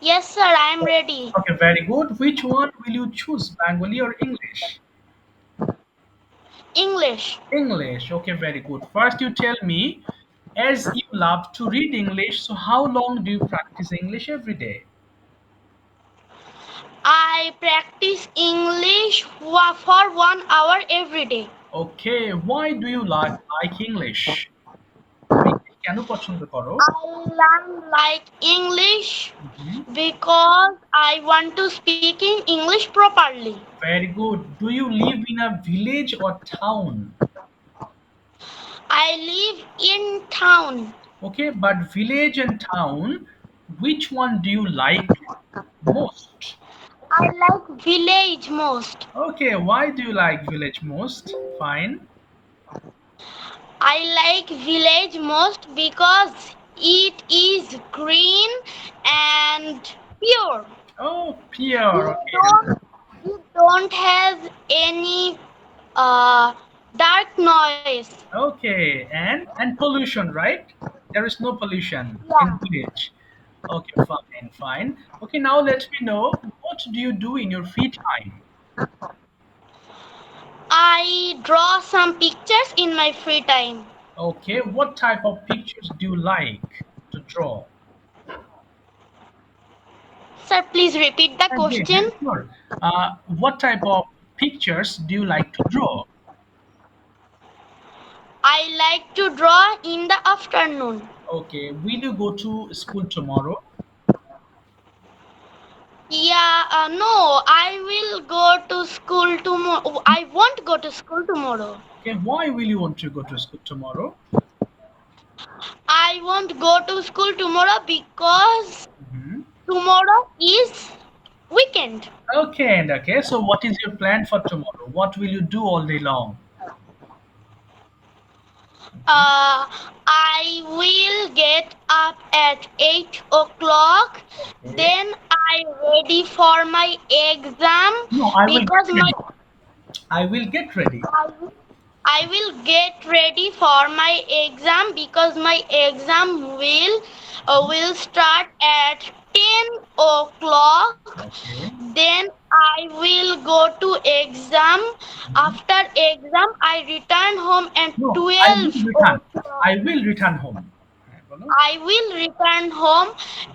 Yes, sir, I am ready. Okay, very good. Which one will you choose, Bengali or English? English. English. Okay, very good. First, you tell me, as you love to read English, so how long do you practice English every day? I practice English for 1 hour every day. Okay, why do you like English? তুমি English কেন পছন্দ করো? I learn like English Mhm. because I want to speak in English properly. Very good. Do you live in a village or town? I live in town. Okay, but village and town, which one do you like most? I like village most. Okay, why do you like village most? Fine. I like village most because it is green and pure. Oh, You pure. Okay. don't you don't have any uh, dark noise. Okay, and pollution, right? There is no pollution in Yeah. village. Okay, fine, fine. Okay, now let me know what do you do in your free time? I draw some pictures in my free time. Okay, what type of pictures do you like to draw? Sir, please repeat the Again, question. sure. What type of pictures do you like to draw? I like to draw in the afternoon. Okay, will you go to school tomorrow? Yeah, no, I will go to school tomorrow. I won't go to school tomorrow. Okay, why will you want to go to school tomorrow? I won't go to school tomorrow because Mhm. tomorrow is weekend. Okay, and okay, so what is your plan for tomorrow? What will you do all day long? Uh, I will get up at 8 o'clock. Okay. Then I ready for my exam No, I will because get my ready. I will get ready. I will I will get ready for my exam because my exam will start at 10 o'clock. Okay. Then I will go to exam. Mhm. After exam, I return home at No, I will 12 return. o'clock. I will return home. Bolo. I will return home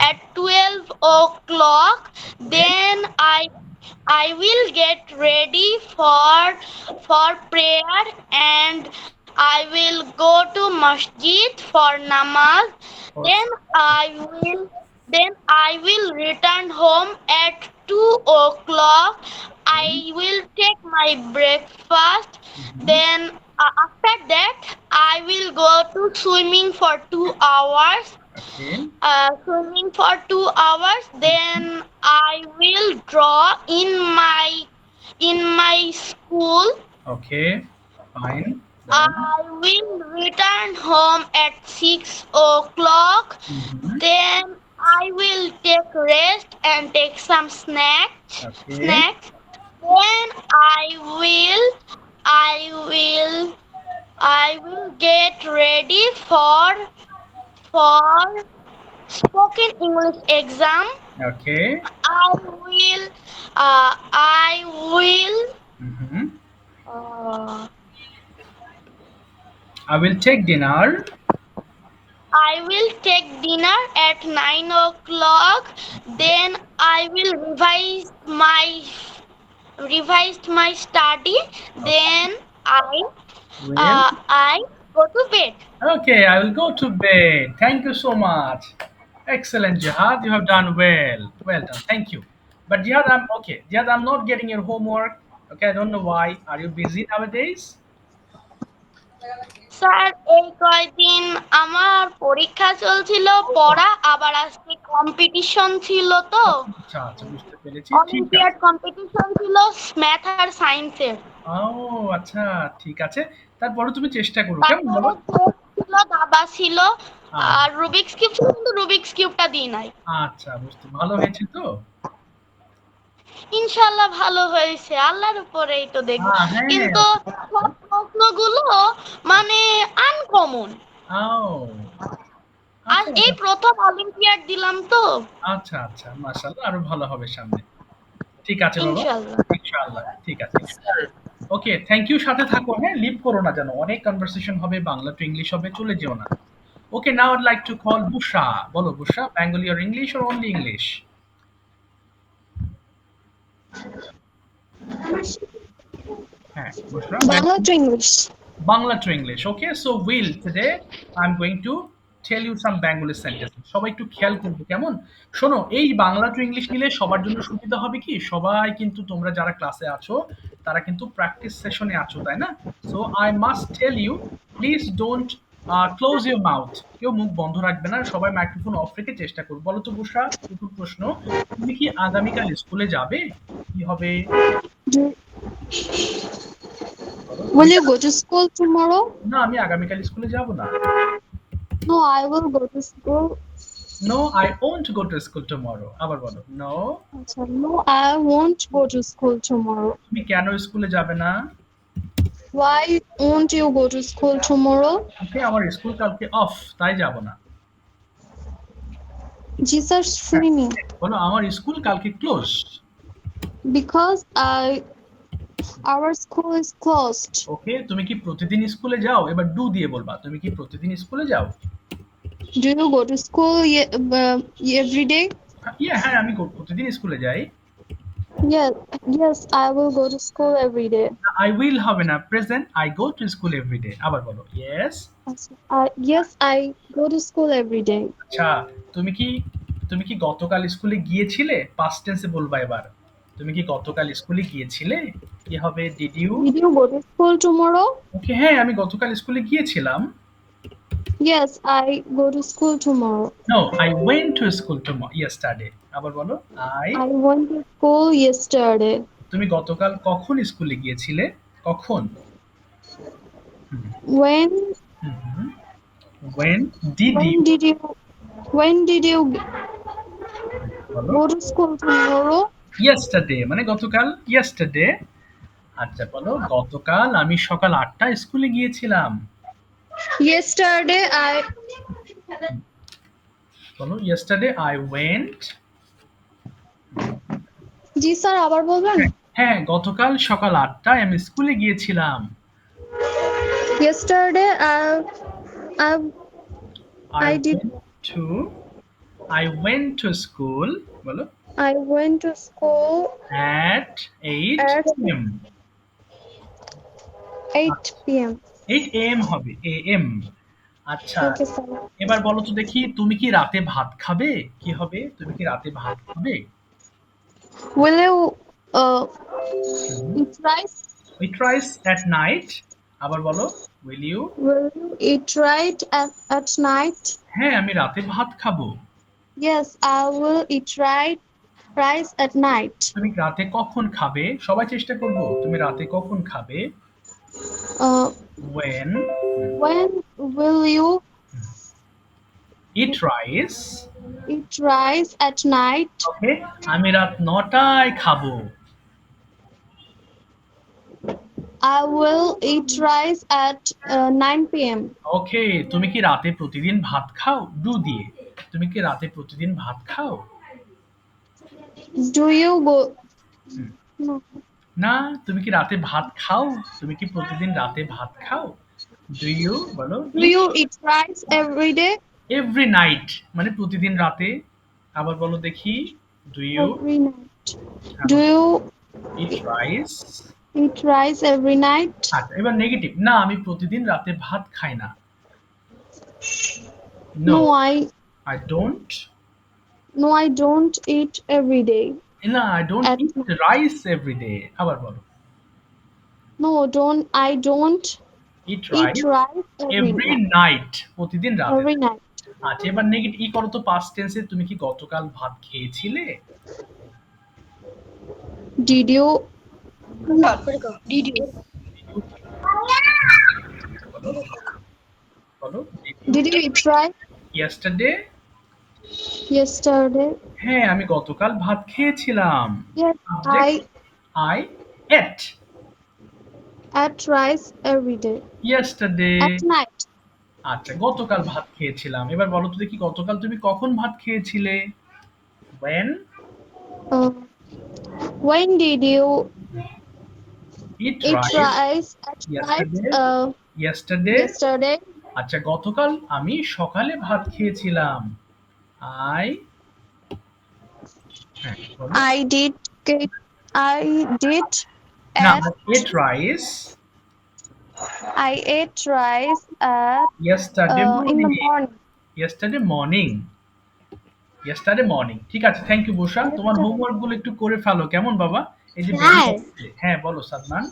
at 12 o'clock. Okay. Then I will get ready for prayer and I will go to masjid for namaz. Then Okay. I will return home at 2 o'clock. Okay. I will take my breakfast. Mhm. Then after that I will go to swimming for 2 hours. Okay. Swimming for 2 hours. Then I will draw in my school. Okay. Fine. Then. I will return home at 6 o'clock. Mhm. Then I will take rest and take some snacks. Okay. Snacks. Then I will get ready for spoken English exam. Okay. I will Mhm. uh, I will take dinner. I will take dinner at 9 o'clock. Then I will revise my study. Okay. Then Well. I go to bed. Okay, I will go to bed. Thank you so much. Excellent, Jihad. You have done well. Well done. Thank you. But Jihad, I'm okay. Jihad, I'm not getting your homework. Okay, I don't know why. Are you busy nowadays? Sir এই কয়দিন আমার পরীক্ষা চলছিল পড়া আবার আজকে competition ছিল তো আচ্ছা আচ্ছা বুঝতে পেরেছি। ঠিক অলিম্পিয়াড আছে। কম্পিটিশন ছিল ম্যাথ আর সায়েন্সের ও আচ্ছা, ঠিক আছে। তারপরে তুমি চেষ্টা করো কেমন তারপরে বাবা? চেস ছিল দাবা ছিল আর আচ্ছা, রুবিক্স কিউব ছিল কিন্তু রুবিক্স কিউবটা দিই নাই আচ্ছা বুঝতে ভালো হয়েছে তো? ইনশাল্লাহ ভালো হয়েছে আল্লাহর উপরেই তো দেখবো হ্যাঁ। কিন্তু সব প্রশ্নগুলো মানে আনকমন ও আর আচ্ছা, এই আচ্ছা, প্রথম অলিম্পিয়াড দিলাম তো। আচ্ছা, আচ্ছা। মাশাআল্লাহ আরো ভালো হবে সামনে। ঠিক আছে বাবা। ইনশাল্লাহ। ইনশাআল্লাহ। ঠিক আছে, ইনশাআল্লাহ। ওকে, থ্যাংক ইউ। সাথে থাকো, হ্যাঁ? লিভ করো না যেন। অনেক কনভারসেশন হবে, বাংলা টু ইংলিশ হবে, চলে যেও না। ওকে, নাও I'd like to call Busha. বলো Busha, Bengali or English or only English? হ্যাঁ, Busha, Bangla to English. Bangla to English. Okay, so will today I'm going to tell you some Bengali sentences. সবাই একটু খেয়াল করবে কেমন? শোনো, এই Bangla to English নিলে সবার জন্য সুবিধা হবে কি? সবাই কিন্তু তোমরা যারা ক্লাসে আছো তারা কিন্তু প্র্যাকটিস সেশনে আছো, তাই না? So I must tell you, please don't close your mouth. কেউ মুখ বন্ধ রাখবে না, সবাই মাইক্রোফোন অফ রেখে চেষ্টা করো। বলো তো বুসরা, প্রথম প্রশ্ন, তুমি কি আগামীকাল স্কুলে যাবে? কি হবে? Do, বলো will আমি you go to school tomorrow? না, আমি আগামীকাল স্কুলে যাব না। No, I will go to school. No, I won't go to school tomorrow. আবার বলো। No, No, I won't go to school tomorrow. তুমি কেন স্কুলে যাবে না? Why won't you go to school tomorrow? ওকে, আমার স্কুল কালকে অফ, তাই যাব না। Jesus হ্যাঁ, free me বলো আমার স্কুল কালকে close. because our school is closed. ওকে, তুমি কি প্রতিদিন স্কুলে যাও? এবার ডু দিয়ে বলবা। তুমি কি প্রতিদিন স্কুলে যাও? Do you go to school every day? ইয়া, হ্যাঁ, আমি প্রতিদিন স্কুলে যাই। Yes, yes, I will go to school every day. I will হবে না, present, I go to school every day. আবার বলো yes. Yes, I go to school every day. আচ্ছা, তুমি কি তুমি কি গতকাল স্কুলে গিয়েছিলে? পাস্ট টেন্সে বলবা এবার। তুমি কি গতকাল স্কুলে গিয়েছিলে? কি হবে? Did you? Did you go to school tomorrow? Okay, হ্যাঁ, আমি গতকাল স্কুলে গিয়েছিলাম। Yes, I go to school tomorrow. No, I went to school yesterday. আবার বলো I. I went to school yesterday. তুমি গতকাল কখন স্কুলে গিয়েছিলে? কখন? When when did you? when did you when did you বলো go to school tomorrow? Yesterday, মানে গতকাল, ইয়েস্টারডে। আচ্ছা, বলো গতকাল আমি সকাল ৮টায় স্কুলে গিয়েছিলাম। Yesterday I বলো yesterday I went. G sir আবার বলবেন হ্যাঁ, গতকাল সকাল ৮টায় আমি স্কুলে গিয়েছিলাম। yesterday I I I did went to I went to school, বলো, I went to school at 8 at a.m. 8 p.m. 8 a.m. হবে, am। আচ্ছা, Okay sir. এবার বলো তো দেখি, তুমি কি রাতে ভাত খাবে? কি হবে? তুমি কি রাতে ভাত খাবে? Will you eat rice? Eat rice at night. আবার বলো, will you? Will you eat at night? হ্যাঁ, আমি রাতে ভাত খাবো। Yes, I will eat rice at night. তুমি রাতে কখন খাবে? সবাই চেষ্টা করবো। তুমি রাতে কখন খাবে? Uh, When when will you eat rice? eat rice at night? ওকে, আমি রাত ৯টায় খাবো। I will eat rice at 9 p.m. ওকে, তুমি কি রাতে প্রতিদিন ভাত খাও? ডু দিয়ে। তুমি কি রাতে প্রতিদিন ভাত খাও? Do you go? No. না, তুমি কি রাতে ভাত খাও? তুমি কি প্রতিদিন রাতে ভাত খাও? ডু ইউ, বলো, Do you eat rice every day? Every night, মানে প্রতিদিন রাতে। আবার বলো দেখি, do you Every night. Do you eat rice? eat rice every night? আচ্ছা, এবার নেগেটিভ। না, আমি প্রতিদিন রাতে ভাত খাই না। No, No, I don't. I don't eat every day. না, I don't At eat rice every day. আবার বলো, No, I don't eat eat rice rice every night, প্রতিদিন রাতে। every night. আচ্ছা, এবার নেগেটিভ ই করো তো পাস্ট টেন্সে, তুমি কি গতকাল ভাত খেয়েছিলে? Did you বলো, বলো, did you eat rice yesterday? yesterday? হ্যাঁ, আমি গতকাল ভাত খেয়েছিলাম। Yes, I ate ate rice every day. yesterday. At night. আচ্ছা, গতকাল ভাত খেয়েছিলাম। এবার বলো তো দেখি গতকাল তুমি কখন ভাত খেয়েছিলে? When? Uh, when did you Eat eat rice rice yesterday? Yesterday? yesterday? আচ্ছা, গতকাল আমি সকালে ভাত খেয়েছিলাম। I হ্যাঁ, বলো। I did get, I did না, at I ate rice I ate rice at yesterday in the morning. morning. Yesterday morning. Yesterday morning. ঠিক আছে, থ্যাংক ইউ বর্ষা। তোমার Yesterday. হোমওয়ার্ক গুলো একটু করে ফেলো, কেমন বাবা? এই যে বেরিয়ে স্যার, যাচ্ছে। হ্যাঁ, বলো সাদমান।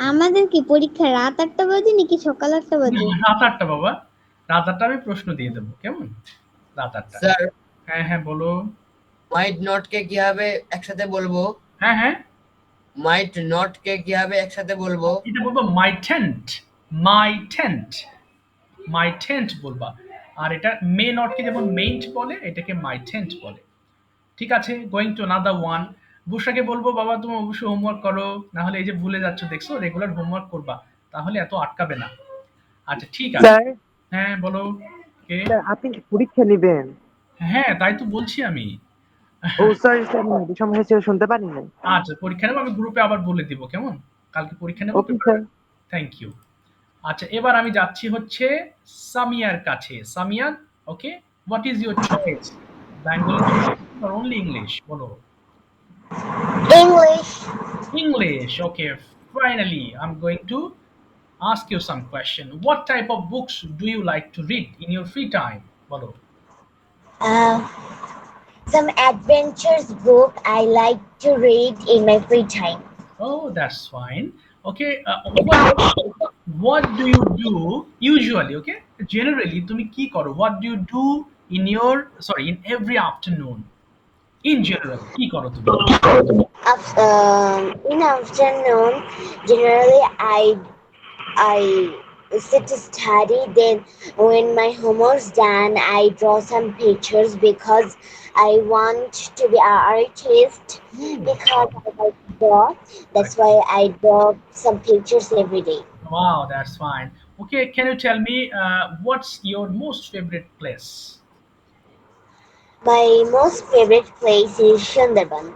আমাদের কি পরীক্ষা রাত ৮টা বাজে নাকি সকাল ৮টা না, বাজে? রাত ৮টা বাবা। রাত ৮টা আমি প্রশ্ন দিয়ে দেবো, কেমন? রাত ৮টা। স্যার, হ্যাঁ, হ্যাঁ, বলো। মাইট নট কে কিভাবে একসাথে বলবো? হ্যাঁ, হ্যাঁ। মাইট নট কে কিভাবে একসাথে বলবো? এটা বলবো মাই টেন্ট। মাই টেন্ট। মাই টেন্ট বলবা। আর এটা মে নটকে যেমন মেইন্ট বলে, এটাকে মাই টেন্ট বলে। ঠিক আছে, গোয়িং টু আনাদার ওয়ান। বুশরাকে বলবো বাবা তুমি অবশ্যই হোমওয়ার্ক করো, না হলে এই যে ভুলে যাচ্ছ দেখছো, রেগুলার হোমওয়ার্ক করবা, তাহলে এত আটকাবে না। আচ্ছা, ঠিক আছে। স্যার, হ্যাঁ, বলো। কে? স্যার আপনি কি পরীক্ষা নিবেন? হ্যাঁ, তাই তো বলছি আমি। ও সরি স্যার, আমি একটু সময় হয়েছে শুনতে পারি নাই। আচ্ছা, পরীক্ষা নেবো, আমি গ্রুপে আবার বলে দিব, কেমন? কালকে পরীক্ষা নেবো, ওকে পেপার। স্যার। Thank you. আচ্ছা, এবার আমি যাচ্ছি হচ্ছে সামিয়ার কাছে। সামিয়া, ওকে, what is your choice? Bengali or only English বলো। English. English, okay. Finally, I'm going to ask you some question. What type of books do you like to read in your free time? Bolo. Uh, some adventures book I like to read in my free time. Oh, that's fine. Okay, what do you do usually? Okay, generally, তুমি কি করো? What do you do in your in every afternoon? In general, কি করো তুমি? In afternoon, generally I sit to study. Then when my homework's done, I draw some pictures because I want to be an artist because I like to draw. That's why I draw some pictures every day. Wow, that's fine. Okay, can you tell me what's your most favorite place? My most favorite place is Sundarban.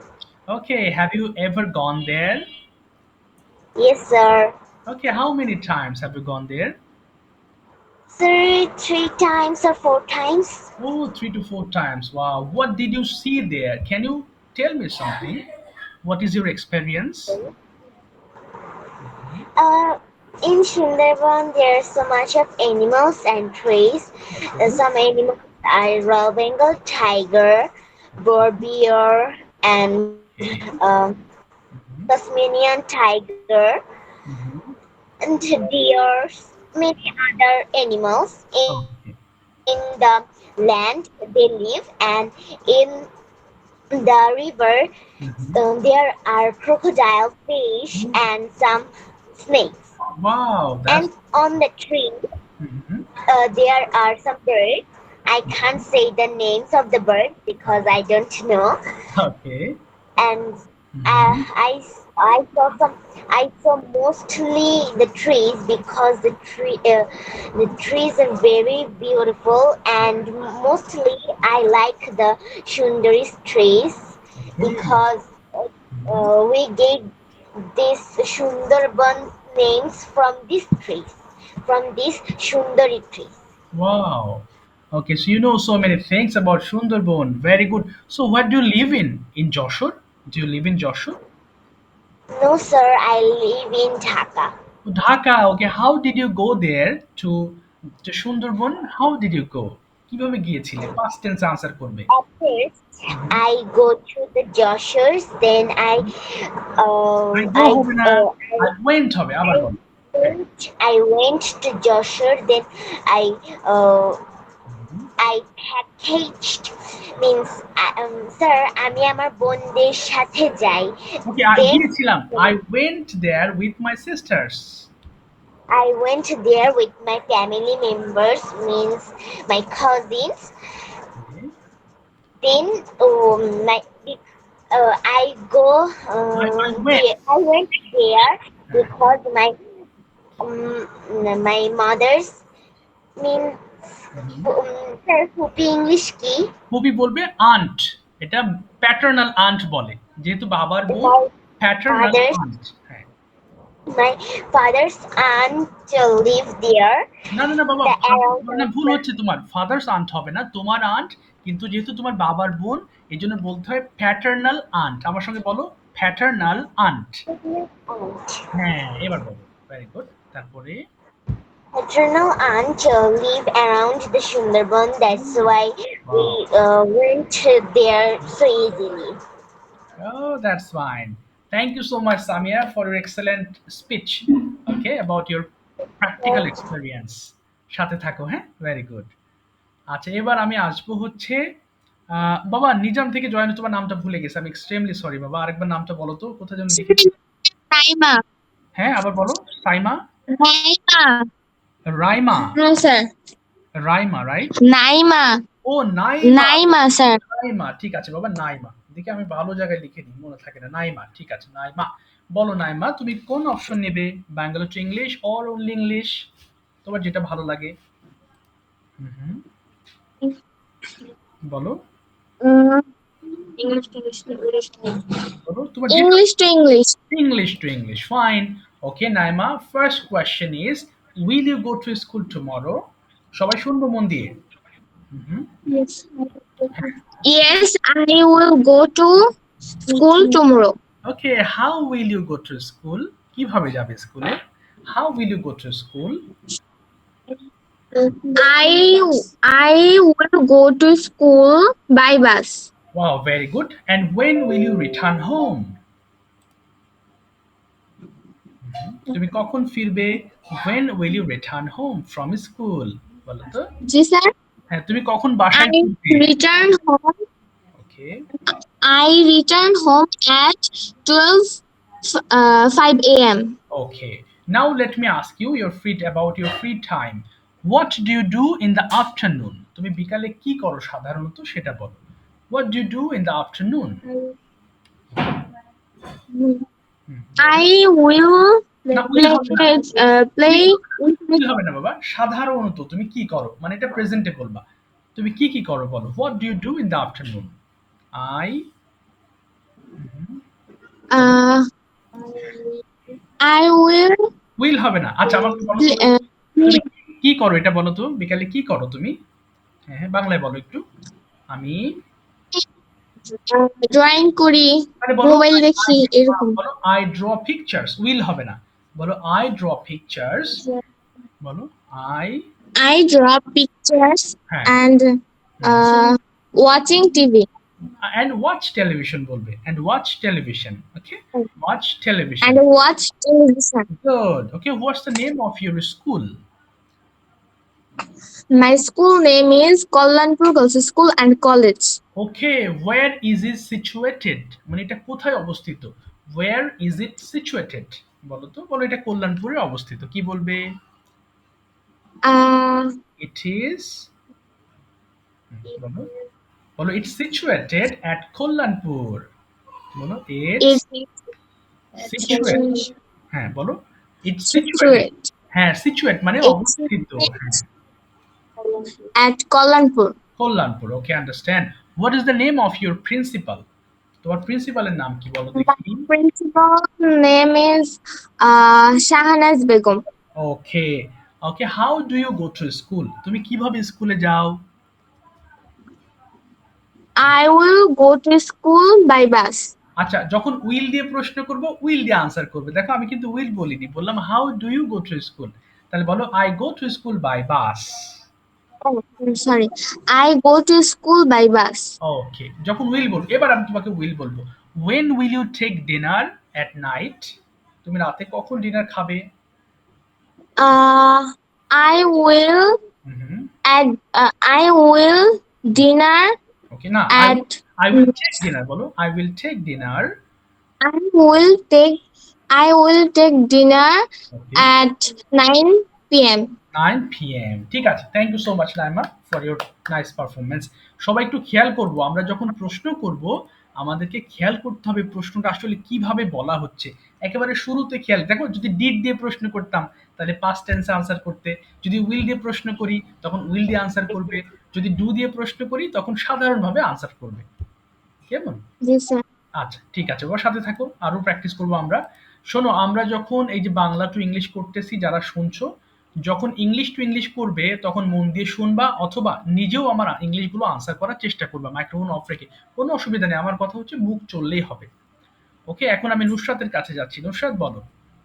Okay, have you ever gone there? Yes, sir. Okay, how many times have you gone there? Sir, three times or four times. Oh, 3 to 4 times. Wow. What did you see there? Can you tell me something? What is your experience? Uh, in Sundarban, there's so much of animals and trees. Okay. Some animals are Royal Bengal tiger, boar bear, and Okay. Tasmanian tiger, Mhm. and deers, many other animals Okay. in the land they live, and in the river Mhm. there are crocodile fish and some snakes. Wow, that's. And on the tree Mhm. there are some birds. I can't say the names of the birds because I don't know. Okay. And Mhm. I saw some. I saw mostly the trees because the trees are very beautiful, and mostly I like the Shundari's trees Okay. because Mhm. we get this Sundarban names from these Shundari trees. Wow. Okay, so you know so many things about Sundarban. Very good. So, what do you live in? In Joshua? Do you live in Joshua? No, sir, I live in Dhaka. Dhaka. Okay, how did you go there to Sundarban? How did you go? কিভাবে গিয়েছিলে? Past tense answer করবে। At first, I go to the Joshers, then I go হবে না, uh, I went হবে, আবার I বলো। হ্যাঁ। I went to Joshua, then I uh, hmm. I packaged means sir আমি আমার বোনদের সাথে যাই. Okay, Then গিয়েছিলাম। I went there with my sisters. I went there with my family members means my cousins. Okay. Then I go I went. I went there because my My mother's means sir, ফুপি English কি? ফুপি বলবে aunt, এটা paternal aunt বলে, যেহেতু বাবার বোন My paternal father's aunt. হ্যাঁ, my father's aunt live there. না না না বাবা, The around না ভুল হচ্ছে তোমার, ফাদার্স আন্ট হবে না, তোমার আন্ট, কিন্তু যেহেতু তোমার বাবার বোন এই জন্য বলতে হয় প্যাটার্নাল আন্ট। আমার সঙ্গে বলো প্যাটার্নাল আন্ট। aunt. হ্যাঁ, এবার বলো, ভেরি গুড। তারপরে Paternal aunt live around the Sundarban. That's why we went there so easily. oh, that's fine. Thank you so much, Samia, for your excellent speech. Okay, about your practical experience. সাথে থাকো, হ্যাঁ, very good. আচ্ছা, এবার আমি আসবো হচ্ছে বাবা নিজাম থেকে জয়েন, তোমার নামটা ভুলে গেছি, আমি এক্সট্রিমলি সরি বাবা, আরেকবার নামটা বলো তো, কোথায় যেন লিখে। Naima. হ্যাঁ, আবার বলো। Saima, Naima. Raima, No, sir. Raima, right? Naima. ও নাইমা, Naima, sir. নাইমা, ঠিক আছে বাবা, নাইমা। দেখি আমি ভালো জায়গায় লিখে নিই, মনে থাকে না। নাইমা, ঠিক আছে, নাইমা। বলো নাইমা, তুমি কোন অপশন নেবে, Bangalore two English or only English, তোমার যেটা ভালো লাগে। হুম, বলো Mm, English to English to English to বলো তোমার যেটা English to English. English to English. Fine. Okay, Naima. First question is, will you go to school tomorrow? সবাই শুনবো মন দিয়ে। হুম, Yes. Yes, I will go to school tomorrow. Okay, how will you go to school? কিভাবে যাবে স্কুলে? How will you go to school? I will go to school by bus. Wow, very good. And when will you return home? তুমি কখন ফিরবে? When will you return home from school? বলো তো। Ji sir, হ্যাঁ, তুমি কখন I বাসায় ফিরবে? return home. Okay. I return home at 5 a.m. Okay. Now let me ask you about your free time. What do you do in the afternoon? তুমি বিকালে কি করো সাধারণত সেটা বলো। What do you do in the afternoon? I will না, will হবে না। play will হবে না বাবা। সাধারণত তুমি কি করো? মানে এটা প্রেজেন্টে বলবা। তুমি কি করো বলো। What do you do in the afternoon? I uh, I will হবে না। আচ্ছা, আমাকে বলো তো, uh, তুমি কি করো এটা বলো তো। বিকালে কি করো তুমি? হ্যাঁ, হ্যাঁ, বাংলায় বলো একটু। আমি ড্রয়িং করি, মানে বলো মোবাইল দেখি, এরকম। বলো আই ড্র পিকচার্স। উইল হবে না, বলো আই ড্র পিকচার্স। বলো আই I draw pictures হ্যাঁ and watching TV. and watch television বলবে, and watch television. Okay, watch television. And watch television. Good. Okay, what's the name of your school? My school name is Kollanpur Girls School and College. Okay, where is it situated? মানে এটা কোথায় অবস্থিত? Where is it situated? বলো তো, বলো এটা কল্যাণপুরে অবস্থিত, কি বলবে? Uh, It is, বলো বলো it's situated at Kollanpur. বলো it's it's situated. হ্যাঁ, বলো it's situated. situate হ্যাঁ, situate মানে It's- অবস্থিত। হ্যাঁ, at Kollanpur. Kalyanpur. Okay, understand. What is the name of your principal? তোমার প্রিন্সিপালের নাম কি বলো My দেখি? principal name is Shahanaz Begum. Okay. Okay, how do you go to school? তুমি কিভাবে স্কুলে যাও? I will go to school by bus. আচ্ছা, যখন উইল দিয়ে প্রশ্ন করব উইল দিয়ে আনসার করবে। দেখো আমি কিন্তু উইল বলিনি, বললাম how do you go to school. তাহলে বলো I go to school by bus. Oh, I'm sorry. I go to school by bus. Okay, যখন উইল বলবো, এবার আমি তোমাকে উইল বলবো। When will you take dinner at night? তুমি রাতে কখন ডিনার খাবে? I will I will dinner ওকে, না at I will take dinner বলো। I will take dinner. I will take dinner Okay. at 9 p.m. 9 p.m. ঠিক আছে, thank you so much Naima for your nice performance. সবাই একটু খেয়াল করব, আমরা যখন প্রশ্ন করব আমাদেরকে খেয়াল করতে হবে প্রশ্নটা আসলে কিভাবে বলা হচ্ছে। একেবারে শুরুতে খেয়াল দেখো, যদি ডিড দিয়ে প্রশ্ন করতাম তাহলে পাস্ট টেন্সে আনসার করতে, যদি উইল দিয়ে প্রশ্ন করি তখন উইল দিয়ে আনসার করবে, যদি ডু দিয়ে প্রশ্ন করি তখন সাধারণভাবে আনসার করবে। কেমন? জি স্যার। আচ্ছা ঠিক আছে, ওর সাথে থাকো, আরো প্র্যাকটিস করবো আমরা। শোনো, আমরা যখন এই যে বাংলা টু ইংলিশ করতেছি, যারা শুনছো, যখন ইংলিশ টু ইংলিশ করবে তখন মন দিয়ে শুনবা, অথবা নিজেও আমার ইংলিশগুলো আনসার করার চেষ্টা করবা মাইক্রোফোন অফ রেখে। কোনো অসুবিধা নেই, আমার কথা হচ্ছে মুখ চললেই হবে। ওকে, এখন আমি নুসরাতের কাছে যাচ্ছি। নুসরাত বলো,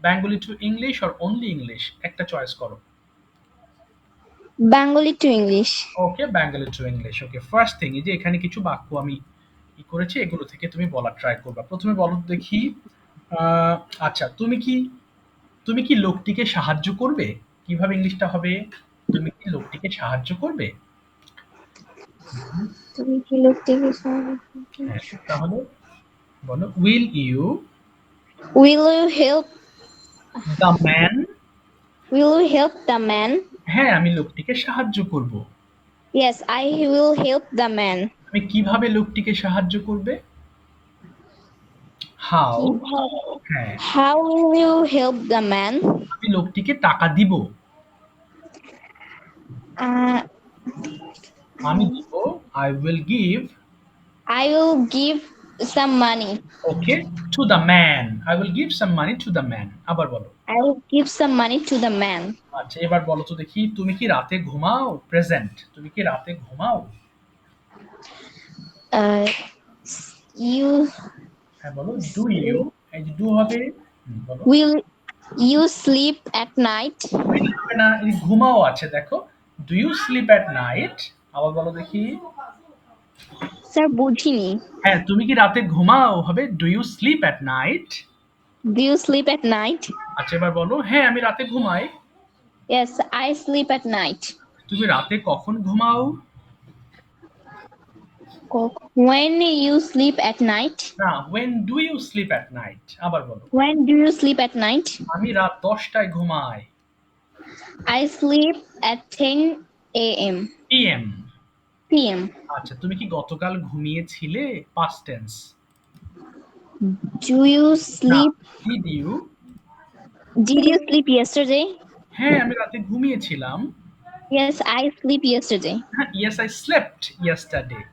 বেঙ্গলি টু ইংলিশ আর অনলি ইংলিশ, একটা চয়েস করো। Bengali to English. Okay, Bengali to English. Okay, first thing, এই যে এখানে কিছু বাক্য আমি করেছি, এগুলো থেকে তুমি বলার ট্রাই করবা। প্রথমে বলো তো দেখি, আহ, আচ্ছা, তুমি কি লোকটিকে সাহায্য করবে? কিভাবে ইংলিশটা হবে? তুমি কি লোকটিকে সাহায্য করবে? হুম, তুমি কি লোকটিকে সাহায্য করবে? হ্যাঁ, তাহলে বলো, will you Will you help? The man? Will you help the man? হ্যাঁ, আমি লোকটিকে সাহায্য করব। Yes, I will help the man. আমি কিভাবে লোকটিকে সাহায্য করবে? হাউ? হ্যাঁ, How will you help the man? আমি লোকটিকে টাকা দিব। Uh, আমি দিব, I will give. I will give some money. Okay, to the man, I will give some money to the man. আবার বলো। I will give some money to the man. আচ্ছা, এবার বলো তো দেখি, তুমি কি রাতে ঘুমাও? প্রেজেন্ট, তুমি কি রাতে ঘুমাও? Uh, you হ্যাঁ বলো, ডু ইউ? এই যে ডু হবে, বলো। will you sleep at night? will হবে না, এই ঘুমাও আছে, দেখো, do you sleep at night? আবার বলো দেখি। Sir, বুঝিনি। হ্যাঁ, তুমি কি রাতে ঘুমাও হবে do you sleep at night. Do you sleep at night? আচ্ছা, এবার বলো, হ্যাঁ আমি রাতে ঘুমাই। Yes, I sleep at night. তুমি রাতে কখন ঘুমাও? When you sleep at night? না, when do you sleep at night? আবার বলো। When do you sleep at night? আমি রাত 10টায় ঘুমাই। I sleep at 10 a.m. PM। p.m. আচ্ছা, তুমি কি গতকাল ঘুমিয়েছিলে? Past tense. Do you না, sleep? Did you? Did you sleep yesterday? হ্যাঁ, আমি রাতে ঘুমিয়েছিলাম। Yes, I sleep yesterday. হ্যাঁ, yes I slept yesterday।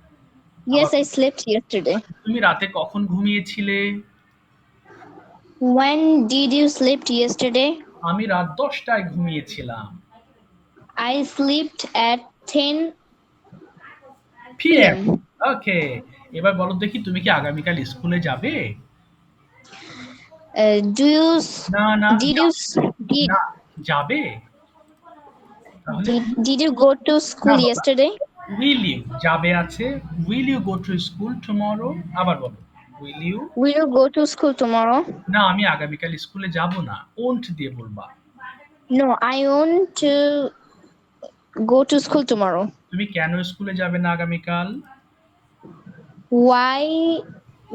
Yes, I slept yesterday. তুমি রাতে কখন ঘুমিয়েছিলে? When did you sleep yesterday? আমি রাত 10টায় ঘুমিয়েছিলাম। I slept at 10 PM। p.m. ওকে, এবার বলো দেখি, তুমি কি আগামীকাল স্কুলে যাবে? Do you না না, did you did, না, যাবে। তাহলে did you go to school বাবা। yesterday? উইল ইউ, যাবে আছে, will you go to school tomorrow? আবার বলো, will you? Will you go to school tomorrow? না, আমি আগামীকাল স্কুলে যাব না, ওন্ট দিয়ে বলবা। No, I want to go to school tomorrow. তুমি কেন স্কুলে যাবে না আগামীকাল? Why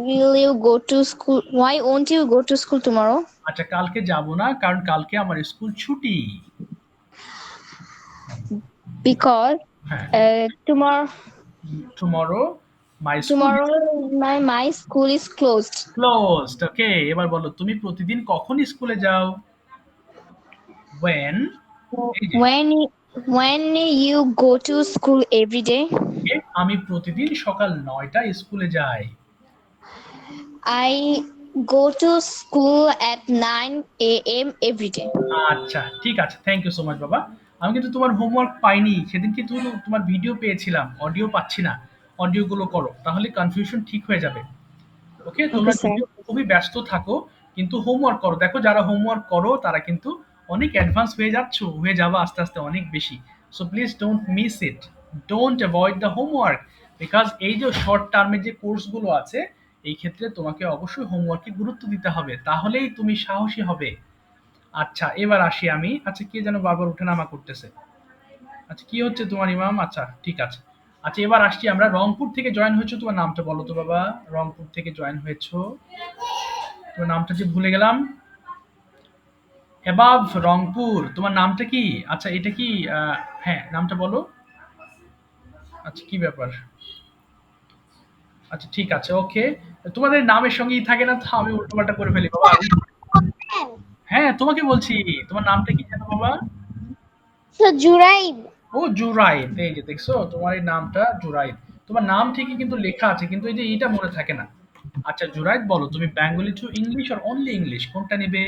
will you go to school? Why won't you go to school tomorrow? আচ্ছা, কালকে যাব না কারণ কালকে আমার স্কুল ছুটি। Because হ্যাঁ, tomorrow tomorrow my school tomorrow my school is closed. Closed. Okay, এবার বলো, তুমি প্রতিদিন কখন স্কুলে যাও? when, এই যে, When you go to school every day? আমি প্রতিদিন সকাল 9টায় স্কুলে যাই। I go to school at 9 a.m. every day. আচ্ছা ঠিক আছে, থ্যাংক ইউ সো মাচ বাবা। আমি কিন্তু তোমার হোমওয়ার্ক পাইনি সেদিন, কিন্তু তোমার ভিডিও পেয়েছিলাম, অডিও পাচ্ছি না। অডিও গুলো করো, তাহলে কনফিউশন ঠিক হয়ে যাবে। ওকে, তোমরা sir. যদিও খুবই ব্যস্ত থাকো কিন্তু হোমওয়ার্ক করো। দেখো, যারা হোমওয়ার্ক করো তারা কিন্তু অনেক অ্যাডভান্স হয়ে যাবা আস্তে আস্তে অনেক বেশি। So please don't miss it, don't avoid the homework, because এই যে শর্ট টার্মের যে কোর্সগুলো আছে এই ক্ষেত্রে তোমাকে অবশ্যই হোমওয়ার্কে গুরুত্ব দিতে হবে, তাহলেই তুমি সাহসী হবে। আচ্ছা, এবার আসি আমি। আচ্ছা, কে যেন বারবার উঠানামা করতেছে। আচ্ছা, কি হচ্ছে তোমার ইমাম? আচ্ছা ঠিক আছে। আচ্ছা, এবার আসছি আমরা। রংপুর থেকে জয়েন হয়েছো, তোমার নামটা বলো তো বাবা। রংপুর থেকে জয়েন হয়েছো, তোমার নামটা যে ভুলে গেলাম। এবাব রংপুর, তোমার নামটা কি? আচ্ছা এটা কি হ্যাঁ নামটা বলো। আচ্ছা কি ব্যাপার? আচ্ছা ঠিক আছে, ওকে। তোমাদের নামের সঙ্গেই থাকে না তো আমি উল্টোপাল্টা করে ফেলি বাবা। হ্যাঁ তোমাকে বলছি, তোমার নামটা কি জানো বাবা? So Juraib. ও জুরাইদ, এই যে দেখছো তোমার এই নামটা জুরাইদ। তোমার নাম ঠিকই কিন্তু লেখা আছে কিন্তু এই যে এইটা মনে থাকে না। আচ্ছা জুরাইদ বলো, তুমি বেঙ্গলি টু ইংলিশ আর অনলি ইংলিশ কোনটা নেবে?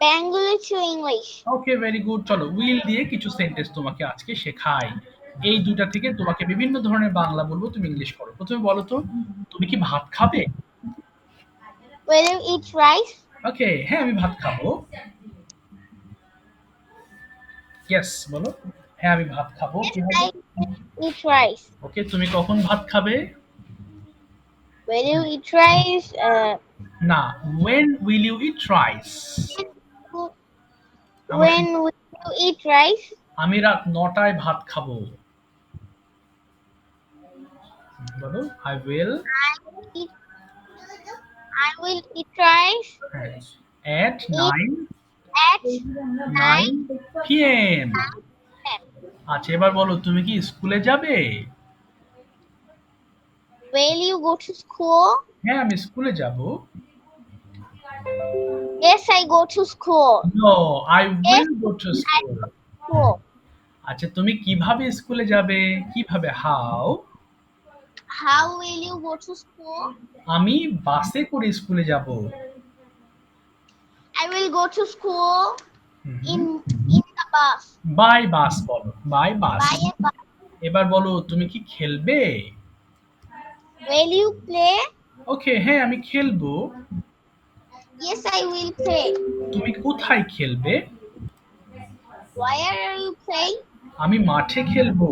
Bengali to English. Okay very good, চলো উইল দিয়ে কিছু সেন্টেন্স তোমাকে আজকে শেখাই। এই দুইটা থেকে তোমাকে বিভিন্ন ধরনের বাংলা বলবো, তুমি ইংলিশ করো। প্রথমে বলো তো, তুমি কি ভাত খাবে? Will you eat rice? ওকে, হ্যাঁ আমি ভাত খাবো। ইয়েস বলো, হ্যাঁ আমি ভাত খাবো। Yes, কি হবে? I will eat rice. ওকে, তুমি কখন ভাত খাবে? Will you eat rice? না, when will you eat rice? আমার When will you eat rice? আমি রাত 9টায় ভাত খাবো। বলো I will Eat, I will eat rice at 9 at 9 p.m. p.m. আচ্ছা এবার বলো, তুমি কি স্কুলে যাবে? Will you go to school? হ্যাঁ আমি স্কুলে যাব। Yes, I go to school. No, I Yes, will go to I school. go to school. আচ্ছা তুমি কিভাবে স্কুলে যাবে? কিভাবে, how? How will you go to school? আমি বাসে করে স্কুলে যাব। I will go to school in the bus. By bus বলো, by bus. By a bus. এবার বলো, তুমি কি খেলবে? Will you play? ওকে, হ্যাঁ আমি খেলবো। Yes, I will play. তুমি কোথায় খেলবে? Where are you playing? আমি মাঠে খেলবো।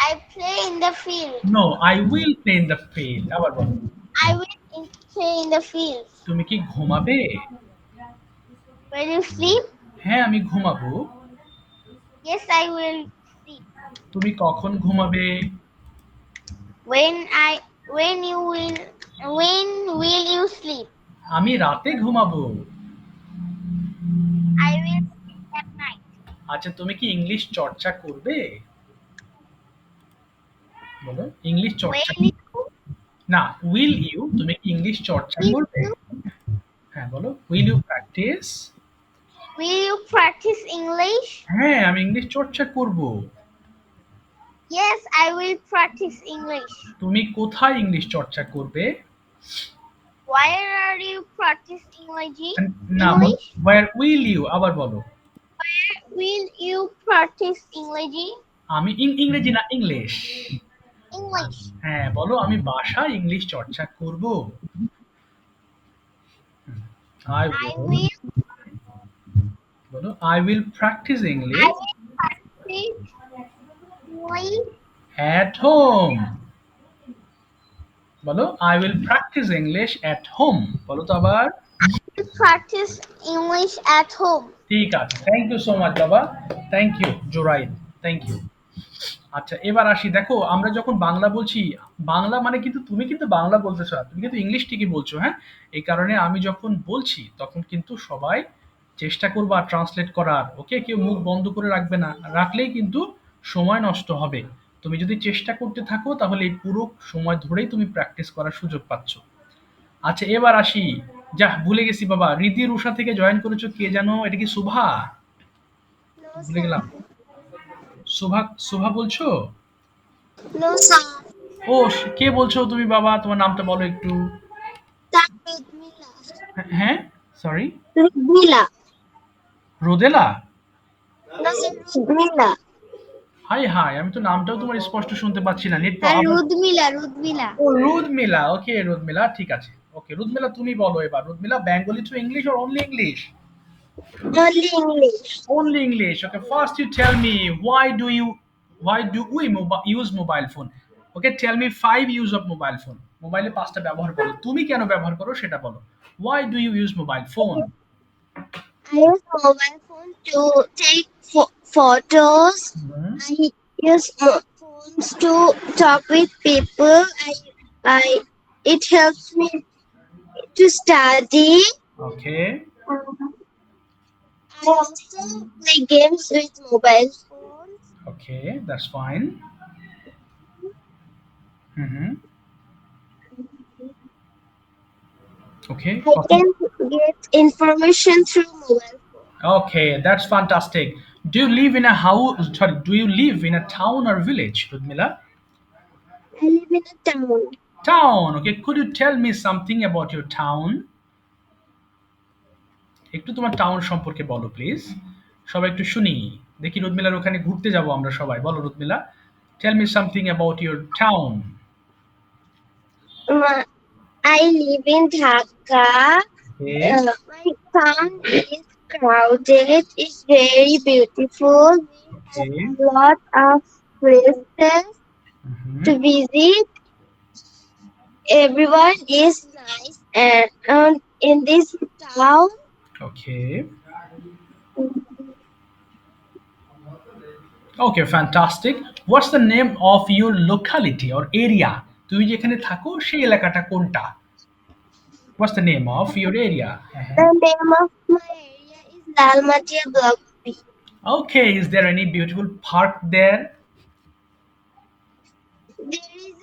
I play in the field. No, I will play in the field। আবার বলো, I will play in the field. তুমি কি ঘুমাবে? Will you sleep? হ্যাঁ আমি ঘুমাবো। Yes, I will sleep. তুমি কখন ঘুমাবে? When will you sleep? আমি রাতে ঘুমাবো। I will sleep at night. আচ্ছা তুমি কি ইংলিশ চর্চা করবে? বলো ইংলিশ চর্চা। Will you, না, উইল ইউ, তুমি কি ইংলিশ চর্চা করবে? হ্যাঁ বলো, will you practice? will you practice English? হ্যাঁ আমি ইংলিশ চর্চা করব। Yes, I will practice English. তুমি কোথায় ইংলিশ চর্চা করবে? Where are you practice English? না, English? where will you, আবার বলো। Will you practice English? আমি ইংরেজি না, ইংলিশ। English. হ্যাঁ বলো, আমি বাসায় ইংলিশ চর্চা করব। I I will, will বলো I will practice I English will practice English at home। বলো I will practice English at home। বলো তো আবার। practice English at home. ঠিক আছে, থ্যাংক ইউ সো মাচ বাবা, থ্যাংক ইউ জুরাইদ, থ্যাংক ইউ। আচ্ছা এবার আসি, দেখো আমরা যখন বাংলা বলছি, বাংলা মানে কিন্তু তুমি কিন্তু বাংলা বলতেছো না, তুমি কিন্তু ইংলিশ ঠিকই বলছো। হ্যাঁ, এই কারণে আমি যখন বলছি তখন কিন্তু সবাই চেষ্টা করবা ট্রান্সলেট করার। ওকে, কেউ মুখ বন্ধ করে রাখবে না, রাখলেই কিন্তু সময় নষ্ট হবে। তুমি যদি চেষ্টা করতে থাকো তাহলে এই পুরো সময় ধরেই তুমি প্র্যাকটিস করার সুযোগ পাচ্ছ। আচ্ছা এবার আসি, যা ভুলে গেছি বাবা, রিদি রুষা থেকে জয়েন করেছো কে জানো? এটা কি শুভা? ভুলে গেলাম। শুভা, শুভা বলছো? No, sir. ও কে বলছো তুমি বাবা? তোমার নামটা বলো একটু। হ্যাঁ সরি, Rudmila. রোদেলা? No, sir, Rudmila. High high, আমি তো নামটাও তোমার স্পষ্ট শুনতে পাচ্ছি না, নেট Rudmila. ও রুদমিলা, ওকে রুদমিলা, ঠিক আছে। ওকে রুদমিলা, তুমি বলো এবার। Rudmila, Bengali to English or only English? Only English. Only English. Okay, first you tell me why do we use mobile phone? Okay, tell me 5 use of mobile phone. মোবাইলে 5টা ব্যবহার করো, তুমি কেন ব্যবহার করো সেটা বলো। Why do you use mobile phone? I use mobile phone to take photos. Mhm. I use phones to talk with people. I it helps me to study. Okay. I also play games with mobile phones. Okay, that's fine. Mm-hmm. Okay. I can get information through mobile phone. Okay, that's fantastic. Do you live in a house? Sorry, do you live in a town or village, Ludmila? I live in a town. Town. Okay, could you tell me something about your town? একটু তোমার town সম্পর্কে বলো please. সবাই একটু শুনি। দেখি রুদমিলার ওখানে ঘুরতে যাব আমরা সবাই। বলো রুদমিলা। Tell me something about your town. Ma- I live in Dhaka. Okay. My town is crowded. It's very beautiful. We have Okay. a lot of places Mhm. to visit. Everyone is nice, and in this town, Okay. Okay, fantastic. What's the name of your locality or area? তুমি যেখানে থাকো সেই এলাকাটা কোনটা? What's the name of your area? the name of my area is Lalmatia Block B. Okay, is there any beautiful park there? There is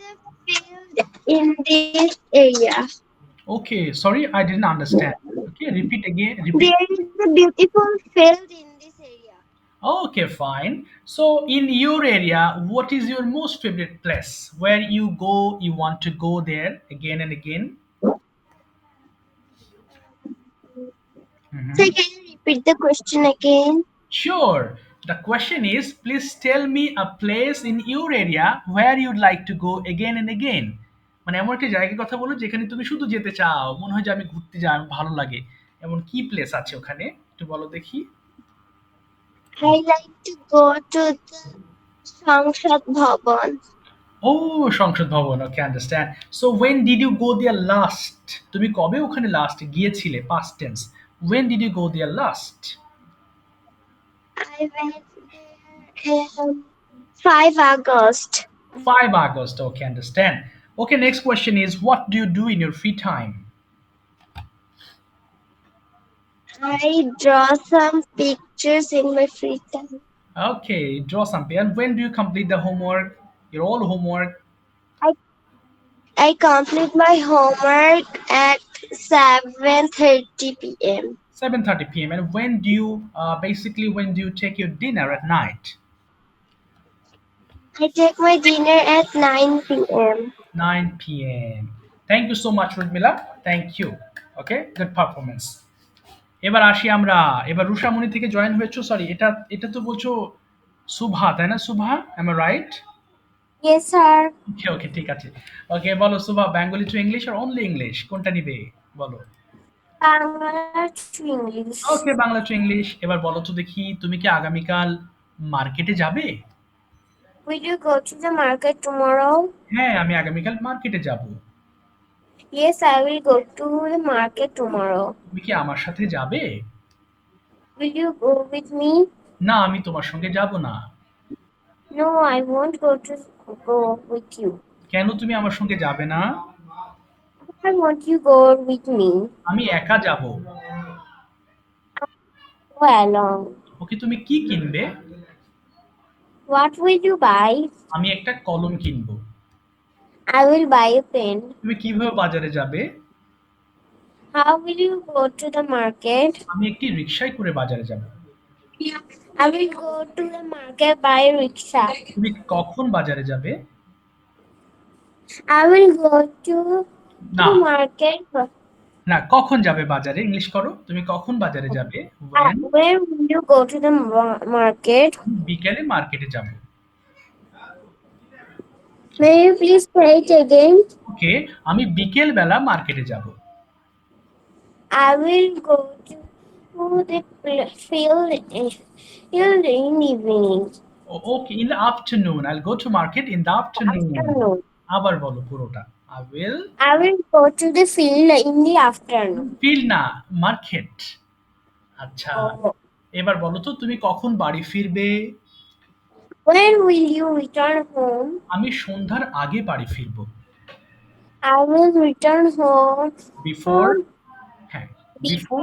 a field in this area. Okay, sorry, I didn't understand. Okay, repeat again. Repeat. There is a beautiful field in this area. Okay, fine. So, in your area, what is your most favorite place where you go, you want to go there again and again? So Mhm. can you repeat the question again? Sure. The question is, please tell me a place in your area where you'd like to go again and again. মানে এমন একটা জায়গার কথা বলো যেখানে তুমি শুধু যেতে চাও, মনে হয় যে আমি ঘুরতে যাই, আমার ভালো লাগে। এমন কি প্লেস আছে ওখানে? একটু বলো দেখি। I like to go to the Sangsad Bhavan. Oh, সংসদ ভবন। Okay, understand. So when did you go there last? তুমি কবে ওখানে লাস্ট গিয়েছিলে? Past tense. When did you go there last? I went there 5 August. 5 August. Okay, understand. Okay, next question is, what do you do in your free time? I draw some pictures in my free time. Okay, draw something. And when do you complete the homework? Your all homework? I, I complete my homework at 7:30 p.m. 7:30 p.m. And when do you basically when do you take your dinner at night? I take my dinner at 9 p.m. 9 p.m. Thank you so much, Rudmila. Thank you. Okay, good performance. এবার আসি আমরা। এবার রুষামণি থেকে join হয়েছো। Sorry, এটা এটা তো বলছো সুভা, তাই না? Subha, am I right? Yes, sir. ওকে ওকে, ঠিক আছে। ওকে, বলো সুভা, বেঙ্গলি টু ইংলিশ আর অনলি ইংলিশ কোনটা নিবে? বলো। Bangla to English. Okay, Bangla to English. এবার বলো তো দেখি, তুমি কি আগামীকাল মার্কেটে যাবে? Will you go to the market tomorrow? হ্যাঁ, আমি আগামীকাল মার্কেটে যাব। Yes, I will go to the market tomorrow. তুমি কি আমার সাথে যাবে? Will you go with me? না, আমি তোমার সঙ্গে যাব না। No, I won't go with you. কেন তুমি আমার সঙ্গে যাবে না? Why won't you go with me? আমি একা যাব। Go along. ওকে, তুমি কি কিনবে? What will you buy? আমি একটা কলম কিনবো। I will buy a pen. তুমি কিভাবে বাজারে যাবে? How will you go to the market? আমি একটি রিকশায় করে বাজারে যাব। I will go to the market by rickshaw. তুমি কখন বাজারে যাবে? I will go to না, the market. না, কখন যাবে বাজারে? ইংলিশ করো। তুমি কখন বাজারে যাবে? When? Where will you go to the market? আমি বিকেলে মার্কেটে যাব। May you please say it again? ওকে, আমি বিকেল বেলা মার্কেটে যাব। I will go to the field in evening. Okay, in the afternoon. I'll go to market in the afternoon. Afternoon. আবার বলো পুরোটা। I will I will go to the field in the afternoon. feel না, market. আচ্ছা, Oh. এবার বলো তো তুমি কখন বাড়ি ফিরবে? When will you return home? আমি সন্ধ্যার আগে বাড়ি ফিরবো। I will return home before, হ্যাঁ, বিফোর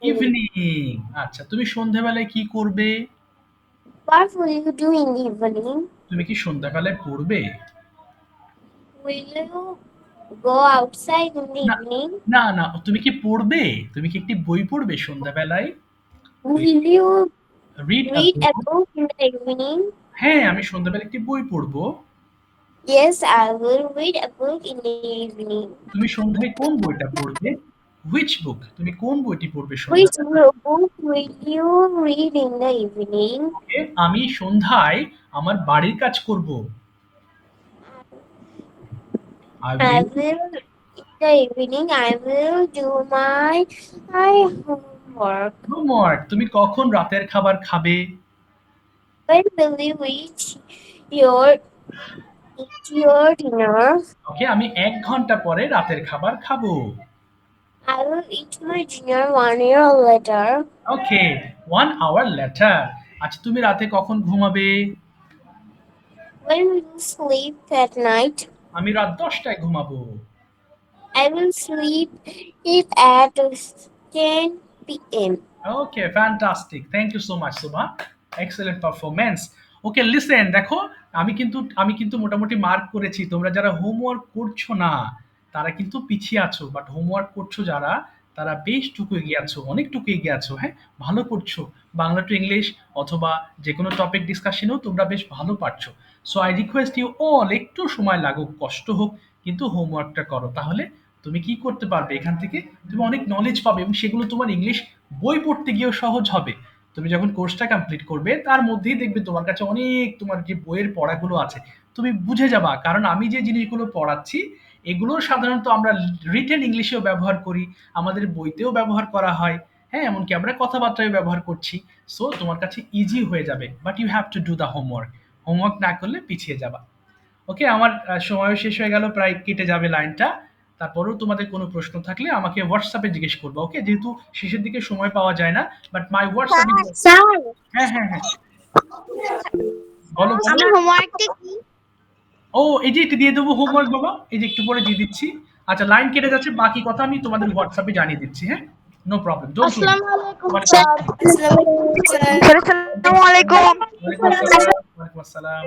ইভিনিং। আচ্ছা, তুমি সন্ধ্যাবেলায় কি করবে? What will you do in the evening? তুমি কি সন্ধ্যাবেলায় পড়বে? Will you go outside in the না, evening? না, না, তুমি কি পড়বে? তুমি কি একটি বই পড়বে সন্ধ্যাবেলায়? Will you read a read a book? book in the evening? হ্যাঁ, আমি সন্ধ্যাবেলায় একটি বই পড়বো। Yes, I will read a book in the evening. তুমি সন্ধ্যায় কোন বইটা পড়বে? হুইচ বুক? তুমি কোন বইটি পড়বে Which সন্ধ্যাবেলায়? book will you read in the evening? ওকে, আমি সন্ধ্যায় আমার বাড়ির কাজ করব। I I will will in the evening I will do my homework. homework. তুমি কখন রাতের খাবার খাবে? When will you eat your dinner? ওকে, আমি 1 ঘন্টা পরে রাতের খাবার খাবো। I will eat my dinner 1 hour later. Okay, 1 hour later. আচ্ছা, তুমি রাতে কখন ঘুমাবে? When will you sleep at night? আমি রাত 10টায় ঘুমাবো। I will sleep at 10 p.m. Okay, fantastic. Thank you so much Shobha. Excellent performance. Okay, listen, দেখো, আমি কিন্তু মোটামুটি মার্ক করেছি। তোমরা যারা হোমওয়ার্ক করছো না, তারা কিন্তু পিছিয়ে আছো। বাট হোমওয়ার্ক করছো যারা, তারা বেশটুকু এগিয়ে আছো, অনেকটুকু এগিয়ে আছো। হ্যাঁ, ভালো করছো। বাংলা টু ইংলিশ অথবা যেকোনো টপিক ডিসকাশনেও তোমরা বেশ ভালো পারছো। So I request you all, একটু সময় লাগুক, কষ্ট হোক, কিন্তু হোমওয়ার্কটা করো। তাহলে তুমি কি করতে পারবে এখান থেকে? তুমি অনেক নলেজ পাবে এবং সেগুলো তোমার ইংলিশ বই পড়তে গিয়েও সহজ হবে। তুমি যখন কোর্সটা কমপ্লিট করবে, তার মধ্যেই দেখবে তোমার কাছে অনেক, তোমার যে বইয়ের পড়াগুলো আছে, তুমি বুঝে যাবা। কারণ আমি যে জিনিসগুলো পড়াচ্ছি, এগুলো সাধারণত আমরা রিটেন ইংলিশেও ব্যবহার করি, আমাদের বইতেও ব্যবহার করা হয়। হ্যাঁ, এমনকি আমরা কথাবার্তায় ব্যবহার করছি। সো তোমার কাছে ইজি হয়ে যাবে। But you have to do the homework. Homework না করলে পিছিয়ে যাবা। ওকে, আমার সময়ও শেষ হয়ে গেল, প্রায় কেটে যাবে লাইনটা। তারপরেও তোমাদের কোনো প্রশ্ন থাকলে আমাকে হোয়াটসঅ্যাপে জিজ্ঞেস করবে। ওকে, যেহেতু শেষের দিকে সময় পাওয়া যায় না, but my WhatsApp is, Sir, হ্যাঁ, হ্যাঁ, হ্যাঁ, বলো, বলো। আমার হোমওয়ার্কটা কি? ও, এই যে এটা দিয়ে দেবো হোমওয়ার্ক বাবা, এই যে একটু পরে দিয়ে দিচ্ছি। আচ্ছা, লাইন কেটে যাচ্ছে, বাকি কথা আমি তোমাদের হোয়াটসঅ্যাপে জানিয়ে দিচ্ছি। হ্যাঁ, নো প্রবলেম, ডোন্ট ওয়ারি। আসসালামু আলাইকুম স্যার। Assalamualaikum, sir. ওয়ালাইকুম আসসালাম, ওয়ালাইকুম আসসালাম।